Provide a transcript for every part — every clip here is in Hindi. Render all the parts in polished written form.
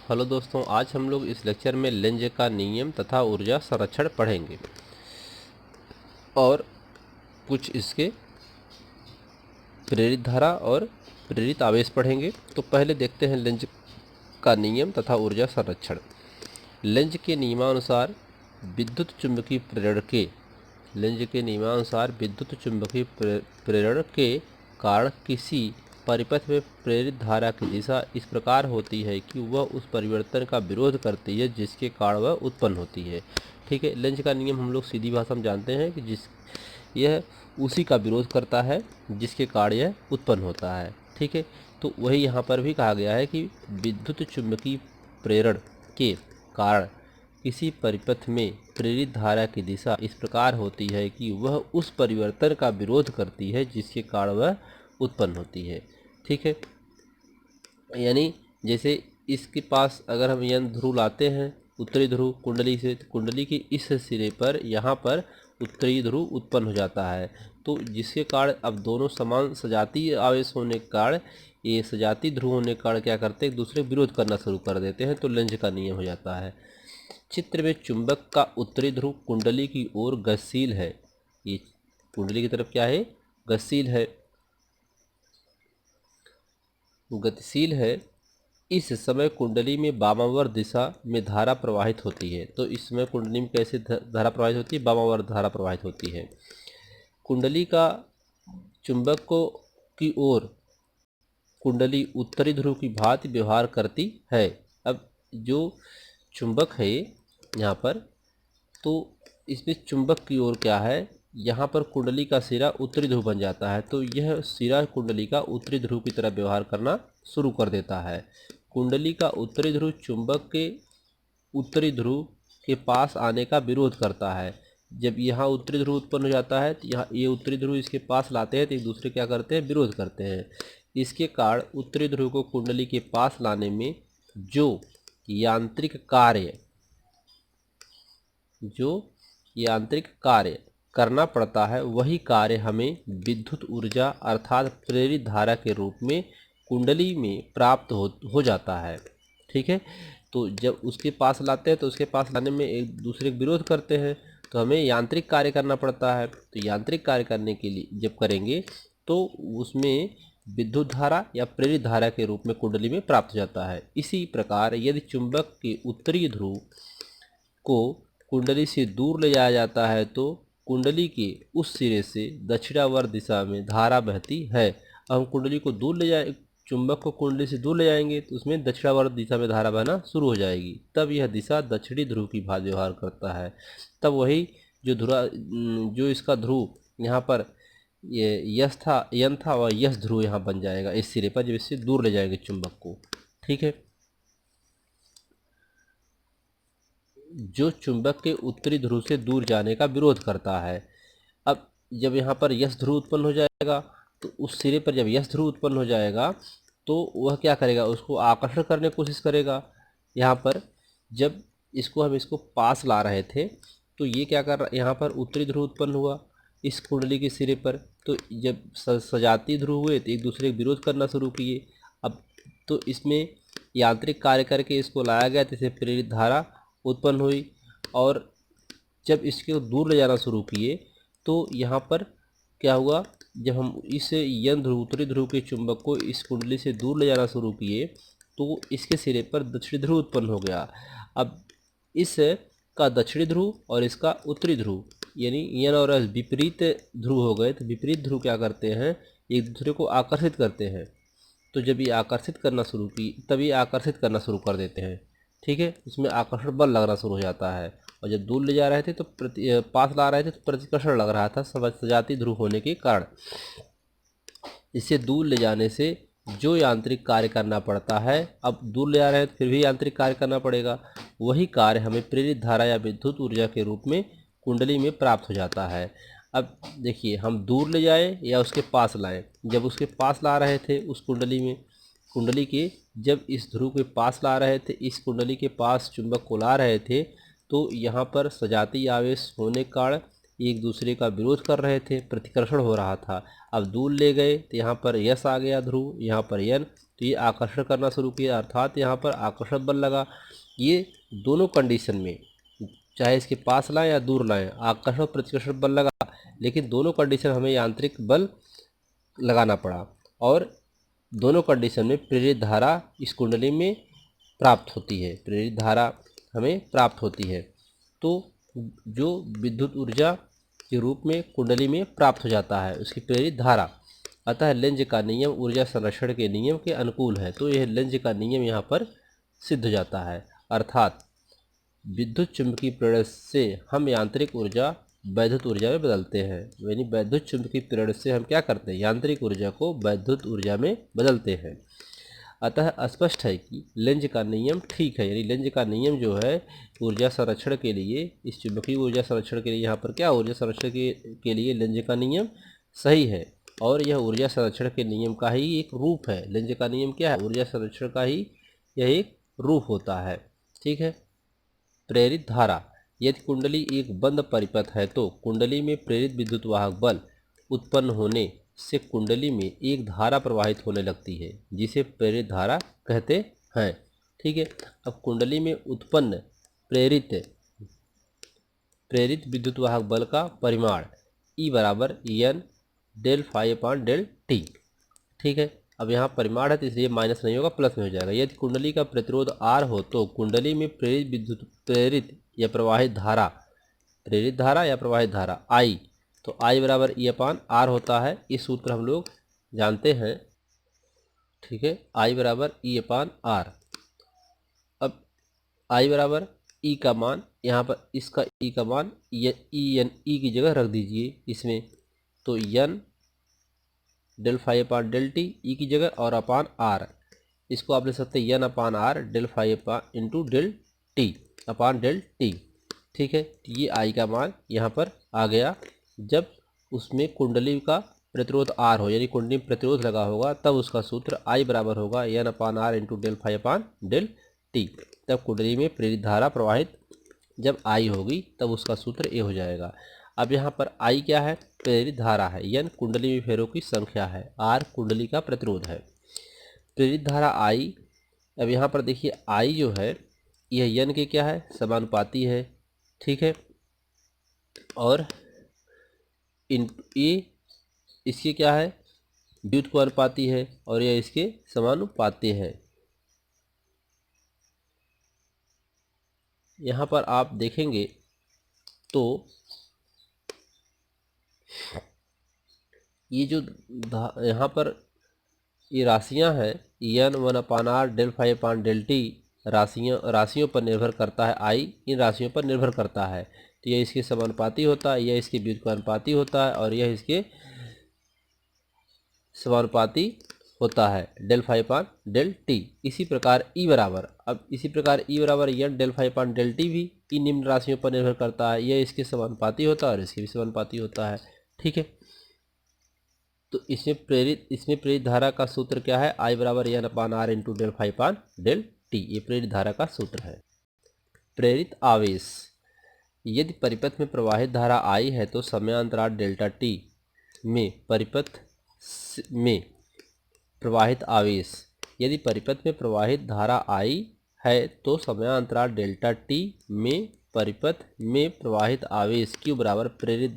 हेलो दोस्तों, आज हम लोग इस लेक्चर में लेंज का नियम तथा ऊर्जा संरक्षण पढ़ेंगे और कुछ इसके प्रेरित धारा और प्रेरित आवेश पढ़ेंगे। तो पहले देखते हैं लेंज का नियम तथा ऊर्जा संरक्षण। लेंज के नियमानुसार विद्युत चुंबकीय प्रेरण के लेंज के नियमानुसार विद्युत चुंबकीय प्रेरण के कारण किसी परिपथ में प्रेरित धारा की दिशा इस प्रकार होती है कि वह उस परिवर्तन का विरोध करती है जिसके कारण वह उत्पन्न होती है। ठीक है, लेंज का नियम हम लोग सीधी भाषा में जानते हैं कि यह उसी का विरोध करता है जिसके कारण यह उत्पन्न होता है। ठीक है, तो वही यहाँ पर भी कहा गया है कि विद्युत चुंबकीय प्रेरण के कारण किसी परिपथ में प्रेरित धारा की दिशा इस प्रकार होती है कि वह उस परिवर्तन का विरोध करती है जिसके कारण वह उत्पन्न होती है। ठीक है, यानी जैसे इसके पास अगर हम यंत्र ध्रुव लाते हैं उत्तरी ध्रुव कुंडली से, तो कुंडली के इस सिरे पर यहाँ पर उत्तरी ध्रुव उत्पन्न हो जाता है। तो जिसके कारण अब दोनों समान सजातीय आवेश होने के कारण, ये सजातीय ध्रुव होने के कारण क्या करते हैं, एक दूसरे का विरोध करना शुरू कर देते हैं। तो लेंज का नियम हो जाता है। चित्र में चुंबक का उत्तरी ध्रुव कुंडली की ओर गतिशील है। ये कुंडली की तरफ क्या है, गतिशील है, गतिशील है। इस समय कुंडली में वामावर्त दिशा में धारा प्रवाहित होती है। तो इस समय कुंडली में कैसे धारा प्रवाहित होती है, वामावर्त धारा प्रवाहित होती है। कुंडली का चुंबक को की ओर कुंडली उत्तरी ध्रुव की भांति व्यवहार करती है। अब जो चुंबक है यहाँ पर, तो इसमें चुंबक की ओर क्या है, यहाँ पर कुंडली का सिरा उत्तरी ध्रुव बन जाता है। तो यह सिरा कुंडली का उत्तरी ध्रुव की तरह व्यवहार करना शुरू कर देता है। कुंडली का उत्तरी ध्रुव चुंबक के उत्तरी ध्रुव के पास आने का विरोध करता है। जब यहाँ उत्तरी ध्रुव उत्पन्न हो जाता है तो यहाँ ये उत्तरी ध्रुव इसके पास लाते हैं तो एक दूसरे क्या करते हैं, विरोध करते हैं। इसके कारण उत्तरी ध्रुव को कुंडली के पास लाने में जो यांत्रिक कार्य करना पड़ता है, वही कार्य हमें विद्युत ऊर्जा अर्थात प्रेरित धारा के रूप में कुंडली में प्राप्त हो जाता है। ठीक है, तो जब उसके पास लाते हैं तो उसके पास लाने में एक दूसरे का विरोध करते हैं, तो हमें यांत्रिक कार्य करना पड़ता है। तो यांत्रिक कार्य करने के लिए जब करेंगे तो उसमें विद्युत धारा या प्रेरित धारा के रूप में कुंडली में प्राप्त हो जाता है। इसी प्रकार यदि चुंबक के उत्तरी ध्रुव को कुंडली से दूर ले जाया जाता है तो कुंडली के उस सिरे से दक्षिणावर्त दिशा में धारा बहती है। अब हम कुंडली को दूर ले जाए चुंबक को कुंडली से दूर ले जाएंगे तो उसमें दक्षिणावर्त दिशा में धारा बहना शुरू हो जाएगी। तब यह दिशा दक्षिणी ध्रुव की भांति व्यवहार करता है। तब वही जो इसका ध्रुव यहाँ पर ये यन था और यस ध्रुव यहाँ बन जाएगा इस सिरे पर, जब इससे दूर ले जाएंगे चुंबक को। ठीक है, जो चुंबक के उत्तरी ध्रुव से दूर जाने का विरोध करता है। अब जब यहाँ पर यस ध्रुव उत्पन्न हो जाएगा तो उस सिरे पर जब यस ध्रुव उत्पन्न हो जाएगा तो वह क्या करेगा, उसको आकर्षण करने की कोशिश करेगा। यहाँ पर जब इसको पास ला रहे थे तो ये क्या कर रहा, यहाँ पर उत्तरी ध्रुव उत्पन्न हुआ इस कुंडली के सिरे पर। तो जब सजातीय ध्रुव हुए तो एक दूसरे का विरोध करना शुरू किए। अब तो इसमें यांत्रिक कार्य करके इसको लाया गया, जैसे प्रेरित धारा उत्पन्न हुई। और जब इसके दूर ले जाना शुरू किए तो यहाँ पर क्या हुआ, जब हम इस यन ध्रुव उत्तरी ध्रुव के चुंबक को इस कुंडली से दूर ले जाना शुरू किए तो इसके सिरे पर दक्षिणी ध्रुव उत्पन्न हो गया। अब इस का दक्षिणी ध्रुव और इसका उत्तरी ध्रुव यानी यन और एस विपरीत ध्रुव हो गए। तो विपरीत ध्रुव क्या करते हैं, एक दूसरे को आकर्षित करते हैं। तो जब ये आकर्षित करना शुरू की तब ये आकर्षित करना शुरू कर देते हैं। ठीक है, इसमें आकर्षण बल लगना शुरू हो जाता है। और जब दूर ले जा रहे थे तो पास ला रहे थे तो प्रतिकर्षण लग रहा था सजातीय ध्रुव होने के कारण। इसे दूर ले जाने से जो यांत्रिक कार्य करना पड़ता है, अब दूर ले जा रहे हैं तो फिर भी यांत्रिक कार्य करना पड़ेगा, वही कार्य हमें प्रेरित धारा या विद्युत ऊर्जा के रूप में कुंडली में प्राप्त हो जाता है। अब देखिए, हम दूर ले जाए या उसके पास लाएं। जब उसके पास ला रहे थे उस कुंडली के जब इस ध्रुव के पास ला रहे थे, इस कुंडली के पास चुंबक को ला रहे थे तो यहाँ पर सजातीय आवेश होने के कारण एक दूसरे का विरोध कर रहे थे, प्रतिकर्षण हो रहा था। अब दूर ले गए तो यहाँ पर यस आ गया ध्रुव, यहाँ पर यन, तो ये आकर्षण करना शुरू किया, अर्थात यहाँ पर आकर्षण बल लगा। ये दोनों कंडीशन में, चाहे इसके पास लाएं या दूर लाएं, आकर्षण प्रतिकर्षण बल लगा, लेकिन दोनों कंडीशन हमें यांत्रिक बल लगाना पड़ा, और दोनों कंडीशन में प्रेरित धारा इस कुंडली में प्राप्त होती है, प्रेरित धारा हमें प्राप्त होती है। तो जो विद्युत ऊर्जा के रूप में कुंडली में प्राप्त हो जाता है उसकी प्रेरित धारा। अतः लेंज का नियम ऊर्जा संरक्षण के नियम के अनुकूल है। तो यह लेंज का नियम यहाँ पर सिद्ध हो जाता है, अर्थात विद्युत चुंबकीय प्रेरण से हम यांत्रिक ऊर्जा वैद्युत ऊर्जा में बदलते हैं। यानी वैद्युत चुंबकीय प्रेरण से हम क्या करते हैं, यांत्रिक ऊर्जा को वैद्युत ऊर्जा में बदलते हैं। अतः स्पष्ट है कि लेंज का नियम ठीक है, यानी लेंज का नियम जो है ऊर्जा संरक्षण के लिए, इस चुंबकीय ऊर्जा संरक्षण के लिए, यहाँ पर क्या ऊर्जा संरक्षण के लिए लेंज का नियम सही है, और यह ऊर्जा संरक्षण के नियम का ही एक रूप है। लेंज का नियम क्या है, ऊर्जा संरक्षण का ही यह एक रूप होता है। ठीक है। प्रेरित धारा, यदि कुंडली एक बंद परिपथ है तो कुंडली में प्रेरित विद्युत वाहक बल उत्पन्न होने से कुंडली में एक धारा प्रवाहित होने लगती है, जिसे प्रेरित धारा कहते हैं। ठीक है। अब कुंडली में उत्पन्न प्रेरित विद्युत वाहक बल का परिमाण E बराबर N del phi upon del T. ठीक है। अब यहाँ परिमाण है तो इसलिए माइनस नहीं होगा, प्लस में हो जाएगा। यदि कुंडली का प्रतिरोध R हो तो कुंडली में प्रेरित या प्रवाहित धारा I, तो I बराबर E अपान R होता है। इस सूत्र हम लोग जानते हैं। ठीक है। I बराबर E अपान R। अब I बराबर E का मान, यहाँ पर इसका E का मान E की जगह रख दीजिए इसमें, तो N del phi upon del t E की जगह, और अपान R, इसको आप ले सकते हैं N upon R del phi upon into del T upon del T. ठीक है। ये I का मान यहाँ पर आ गया। जब उसमें कुंडली का प्रतिरोध R हो, यानी कुंडली में प्रतिरोध लगा होगा, तब उसका सूत्र I बराबर होगा N upon R into del phi upon del t. तब कुंडली में प्रेरित धारा प्रवाहित जब I होगी तब उसका सूत्र ये हो जाएगा। अब यहाँ पर I क्या है, प्रेरित धारा है, N कुंडली में फेरों की संख्या है, R कुंडली का प्रतिरोध है। प्रेरित धारा I, अब यहाँ पर देखिए I जो है यह N के क्या है, समानुपाती है। ठीक है। और ये इसके क्या है, व्युत्क्रमानुपाती है, और यह इसके समानुपाती है। यहाँ पर आप देखेंगे तो ये जो यहाँ पर ये राशियाँ हैं, N 1 upon R del phi upon del t, राशियों पर निर्भर करता है। I इन राशियों पर निर्भर करता है, तो यह इसके समानुपाती होता है, यह इसके व्युत्क्रमानुपाती होता है, और यह इसके समानुपाती होता है del phi upon del t. इसी प्रकार E बराबर, अब इसी प्रकार E बराबर N del phi upon del t भी इन निम्न राशियों पर निर्भर करता है, यह इसके समानुपाती होता है और इसके भी समानुपाती होता है। ठीक है। तो इसमें प्रेरित धारा का सूत्र क्या है, I बराबर N upon R into del phi upon del t. ये प्रेरित धारा का सूत्र है। प्रेरित आवेश, यदि परिपथ में प्रवाहित धारा I है तो समयांतराल डेल्टा टी में परिपथ में प्रवाहित आवेश, यदि परिपथ में प्रवाहित धारा I है तो समयांतराल डेल्टा टी में परिपथ में प्रवाहित आवेश Q बराबर प्रेरित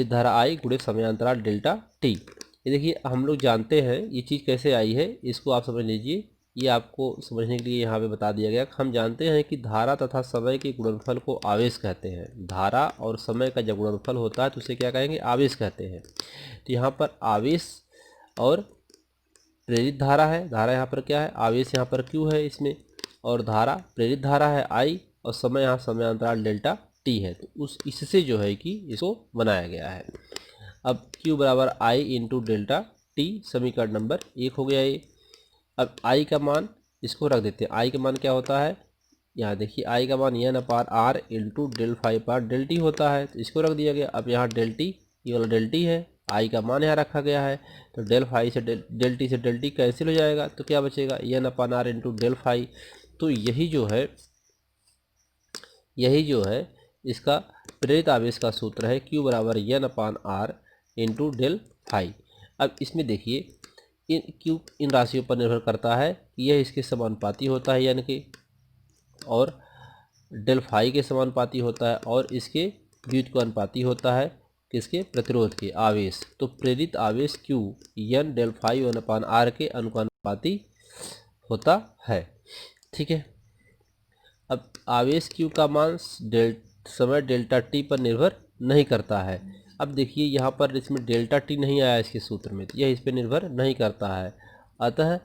धारा I गुणे समयांतराल डेल्टा टी। ये देखिए हम लोग जानते हैं ये चीज़ कैसे आई है, इसको आप समझ लीजिए। ये आपको समझने के लिए यहाँ पे बता दिया गया। हम जानते हैं कि धारा तथा समय के गुणनफल को आवेश कहते हैं। धारा और समय का जब गुणनफल होता है तो उसे क्या कहेंगे, आवेश कहते हैं। तो यहाँ पर आवेश और प्रेरित धारा है, धारा यहाँ पर क्या है, आवेश यहाँ पर Q है इसमें, और धारा प्रेरित धारा है I, और समय यहाँ समयांतराल डेल्टा टी है। तो इससे जो है कि इसको बनाया गया है। अब Q बराबर I इंटू डेल्टा टी, समीकरण नंबर 1 हो गया ये। अब I का मान इसको रख देते हैं। I का मान क्या होता है, यहाँ देखिए I का मान N upon R into del phi upon del t होता है, तो इसको रख दिया गया। अब यहाँ डेल टी, ये वाला डेल टी है, I का मान यहाँ रखा गया है, तो डेल फाई से डेल टी से डेल टी कैंसिल हो जाएगा, तो क्या बचेगा, N upon R into del phi. तो यही जो है इसका प्रेरित आवेश का सूत्र है, Q बराबर N upon R into del phi. अब इसमें देखिए इन राशियों पर निर्भर करता है कि यह इसके समानुपाती होता है यानी कि, और डेल फाई के समानुपाती होता है, और इसके व्युत्क्रमानुपाती होता है किसके, प्रतिरोध के, आवेश। तो प्रेरित आवेश Q N del phi 1/r के अनुपाती होता है। ठीक है। अब आवेश Q का मान समय डेल्टा t पर निर्भर नहीं करता है। अब देखिए यहाँ पर इसमें डेल्टा t नहीं आया इसके सूत्र में, तो यह इस पर निर्भर नहीं करता है। अतः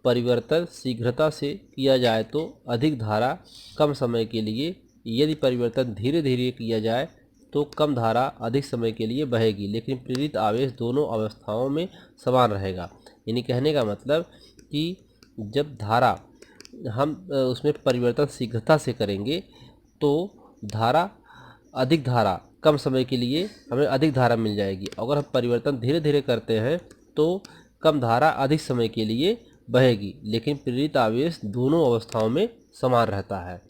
परिवर्तन शीघ्रता से किया जाए तो अधिक धारा कम समय के लिए, यदि परिवर्तन धीरे धीरे किया जाए तो कम धारा अधिक समय के लिए बहेगी, लेकिन प्रेरित आवेश दोनों अवस्थाओं में समान रहेगा। यानी कहने का मतलब कि जब धारा हम उसमें परिवर्तन शीघ्रता से करेंगे तो अधिक धारा कम समय के लिए हमें अधिक धारा मिल जाएगी। अगर हम परिवर्तन धीरे धीरे करते हैं तो कम धारा अधिक समय के लिए बहेगी, लेकिन प्रेरित आवेश दोनों अवस्थाओं में समान रहता है।